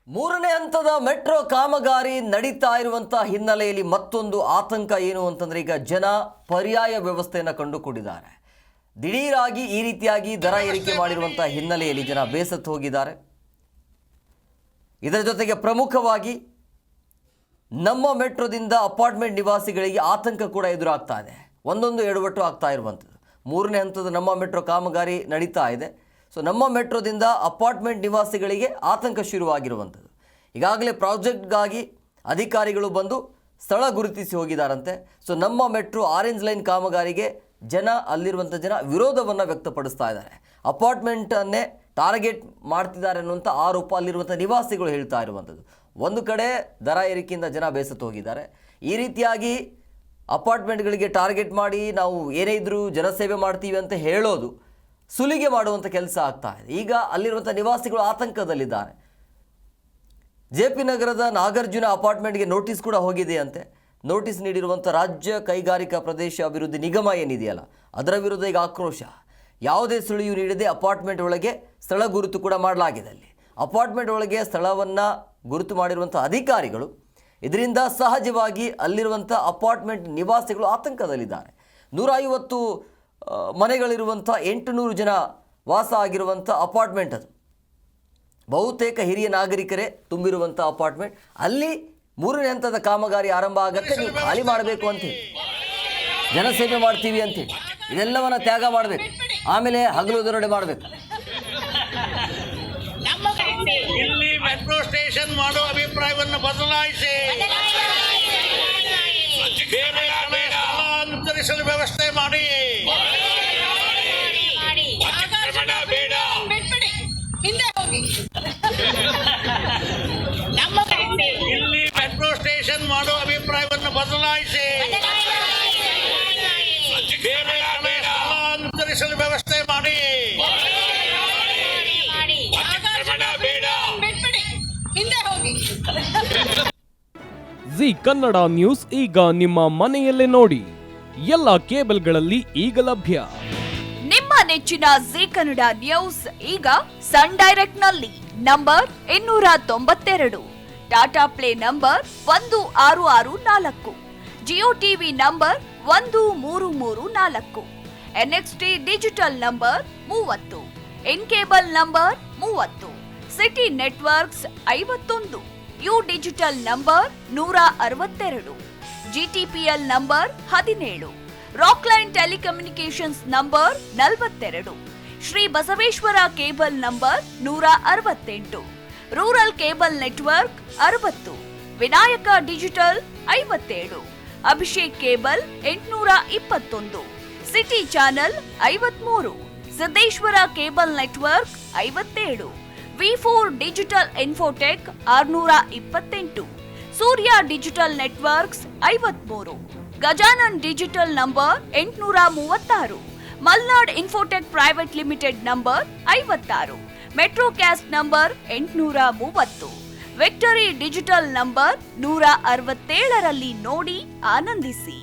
ಮೂರನೇ ಹಂತದ ಮೆಟ್ರೋ ಕಾಮಗಾರಿ ನಡೀತಾ ಇರುವಂತ ಹಿನ್ನೆಲೆಯಲ್ಲಿ ಮತ್ತೊಂದು ಆತಂಕ ಏನು ಅಂತಂದ್ರೆ ಈಗ ಜನ ಪರ್ಯಾಯ ವ್ಯವಸ್ಥೆಯನ್ನು ಕಂಡುಕೊಂಡಿದ್ದಾರೆ. ದಿಢೀರಾಗಿ ಈ ರೀತಿಯಾಗಿ ದರ ಏರಿಕೆ ಮಾಡಿರುವಂತ ಹಿನ್ನೆಲೆಯಲ್ಲಿ ಜನ ಬೇಸತ್ತು ಹೋಗಿದ್ದಾರೆ. ಇದರ ಜೊತೆಗೆ ಪ್ರಮುಖವಾಗಿ ನಮ್ಮ ಮೆಟ್ರೋದಿಂದ ಅಪಾರ್ಟ್ಮೆಂಟ್ ನಿವಾಸಿಗಳಿಗೆ ಆತಂಕ ಕೂಡ ಎದುರಾಗ್ತಾ ಇದೆ. ಒಂದೊಂದು ಎಡವಟ್ಟು ಆಗ್ತಾ ಇರುವಂಥದ್ದು. ಮೂರನೇ ಹಂತದ ನಮ್ಮ ಮೆಟ್ರೋ ಕಾಮಗಾರಿ ನಡೀತಾ ಇದೆ. ಸೊ ನಮ್ಮ ಮೆಟ್ರೋದಿಂದ ಅಪಾರ್ಟ್ಮೆಂಟ್ ನಿವಾಸಿಗಳಿಗೆ ಆತಂಕ ಶುರುವಾಗಿರುವಂಥದ್ದು. ಈಗಾಗಲೇ ಪ್ರಾಜೆಕ್ಟ್ಗಾಗಿ ಅಧಿಕಾರಿಗಳು ಬಂದು ಸ್ಥಳ ಗುರುತಿಸಿ ಹೋಗಿದ್ದಾರಂತೆ. ಸೊ ನಮ್ಮ ಮೆಟ್ರೋ ಆರೆಂಜ್ ಲೈನ್ ಕಾಮಗಾರಿಗೆ ಅಲ್ಲಿರುವಂಥ ಜನ ವಿರೋಧವನ್ನು ವ್ಯಕ್ತಪಡಿಸ್ತಾ ಇದ್ದಾರೆ. ಅಪಾರ್ಟ್ಮೆಂಟನ್ನೇ ಟಾರ್ಗೆಟ್ ಮಾಡ್ತಿದ್ದಾರೆ ಅನ್ನುವಂಥ ಆರೋಪ ಅಲ್ಲಿರುವಂಥ ನಿವಾಸಿಗಳು ಹೇಳ್ತಾ ಇರುವಂಥದ್ದು. ಒಂದು ಕಡೆ ದರ ಏರಿಕೆಯಿಂದ ಜನ ಬೇಸತ್ತು ಹೋಗಿದ್ದಾರೆ. ಈ ರೀತಿಯಾಗಿ ಅಪಾರ್ಟ್ಮೆಂಟ್ಗಳಿಗೆ ಟಾರ್ಗೆಟ್ ಮಾಡಿ ನಾವು ಏನೇ ಇದ್ರೂ ಜನಸೇವೆ ಮಾಡ್ತೀವಿ ಅಂತ ಹೇಳೋದು ಸುಲಿಗೆ ಮಾಡುವಂಥ ಕೆಲಸ ಆಗ್ತಾ ಇದೆ. ಈಗ ಅಲ್ಲಿರುವಂಥ ನಿವಾಸಿಗಳು ಆತಂಕದಲ್ಲಿದ್ದಾರೆ. JP ನಗರದ ನಾಗಾರ್ಜುನ ಅಪಾರ್ಟ್ಮೆಂಟ್ಗೆ ನೋಟಿಸ್ ಕೂಡ ಹೋಗಿದೆಯಂತೆ. ನೋಟಿಸ್ ನೀಡಿರುವಂಥ ರಾಜ್ಯ ಕೈಗಾರಿಕಾ ಪ್ರದೇಶ ಅಭಿವೃದ್ಧಿ ನಿಗಮ ಏನಿದೆಯಲ್ಲ, ಅದರ ವಿರುದ್ಧ ಈಗ ಆಕ್ರೋಶ. ಯಾವುದೇ ಸುಳಿವು ನೀಡದೆ ಅಪಾರ್ಟ್ಮೆಂಟ್ ಒಳಗೆ ಸ್ಥಳ ಗುರುತು ಕೂಡ ಮಾಡಲಾಗಿದೆ. ಅಲ್ಲಿ ಅಪಾರ್ಟ್ಮೆಂಟ್ ಒಳಗೆ ಸ್ಥಳವನ್ನು ಗುರುತು ಮಾಡಿರುವಂಥ ಅಧಿಕಾರಿಗಳು, ಇದರಿಂದ ಸಹಜವಾಗಿ ಅಲ್ಲಿರುವಂಥ ಅಪಾರ್ಟ್ಮೆಂಟ್ ನಿವಾಸಿಗಳು ಆತಂಕದಲ್ಲಿದ್ದಾರೆ. 150 ಮನೆಗಳಿರುವಂಥ 800 ಜನ ವಾಸ ಆಗಿರುವಂಥ ಅಪಾರ್ಟ್ಮೆಂಟ್ ಅದು. ಬಹುತೇಕ ಹಿರಿಯ ನಾಗರಿಕರೇ ತುಂಬಿರುವಂಥ ಅಪಾರ್ಟ್ಮೆಂಟ್. ಅಲ್ಲಿ ಮೂರನೇ ಹಂತದ ಕಾಮಗಾರಿ ಆರಂಭ ಆಗುತ್ತೆ, ನೀವು ಖಾಲಿ ಮಾಡಬೇಕು ಅಂತೇಳಿ, ಜನಸೇವೆ ಮಾಡ್ತೀವಿ ಅಂತೇಳಿ ಇದೆಲ್ಲವನ್ನ ತ್ಯಾಗ ಮಾಡಬೇಕು, ಆಮೇಲೆ ಹಗಲು ದರೋಡೆ ಮಾಡಬೇಕು. ಇಲ್ಲಿ ಮೆಟ್ರೋ ಸ್ಟೇಷನ್ ಮಾಡೋ ಅಭಿಪ್ರಾಯವನ್ನು ಬದಲಾಯಿಸಿ ಬೇರೆ ಸ್ಥಳಾಂತರಿಸಲು ವ್ಯವಸ್ಥೆ ಮಾಡಿ. ಇಲ್ಲಿ ಮೆಟ್ರೋ ಸ್ಟೇಷನ್ ಮಾಡೋ ಅಭಿಪ್ರಾಯವನ್ನು ಬದಲಾಯಿಸಿ ಬೇರೆ ಸ್ಥಳಾಂತರಿಸಲು ವ್ಯವಸ್ಥೆ ಮಾಡಿ. ಜಿ ಕನ್ನಡ ನ್ಯೂಸ್ ಈಗ ನಿಮ್ಮ ಮನೆಯಲ್ಲೇ ನೋಡಿ. ಎಲ್ಲ ಕೇಬಲ್ಗಳಲ್ಲಿ ಈಗ ಲಭ್ಯ. ನಿಮ್ಮ ನೆಚ್ಚಿನ ಜಿ ಕನ್ನಡ ನ್ಯೂಸ್ ಈಗ ಸನ್ ಡೈರೆಕ್ಟ್ ನಲ್ಲಿ number 292, Tata play number 1664, Jio TV number 1334, NXT digital number 30, in cable number 30, city networks 51, U digital number 162, GTPL number 17, Rockline telecommunications number 42, Shri Basaveshwara cable number 168, rural cable network 60, Vinayaka digital 57, Abhishek cable 821, city channel 53, Siddeshwara cable network 57, V4 digital Infotech 628, Surya digital networks 53, Gajanan digital number 836, Malnad infotech private limited number 56, metro cast number 830, victory digital number 167ರಲ್ಲಿ ನೋಡಿ ಆನಂದಿಸಿ.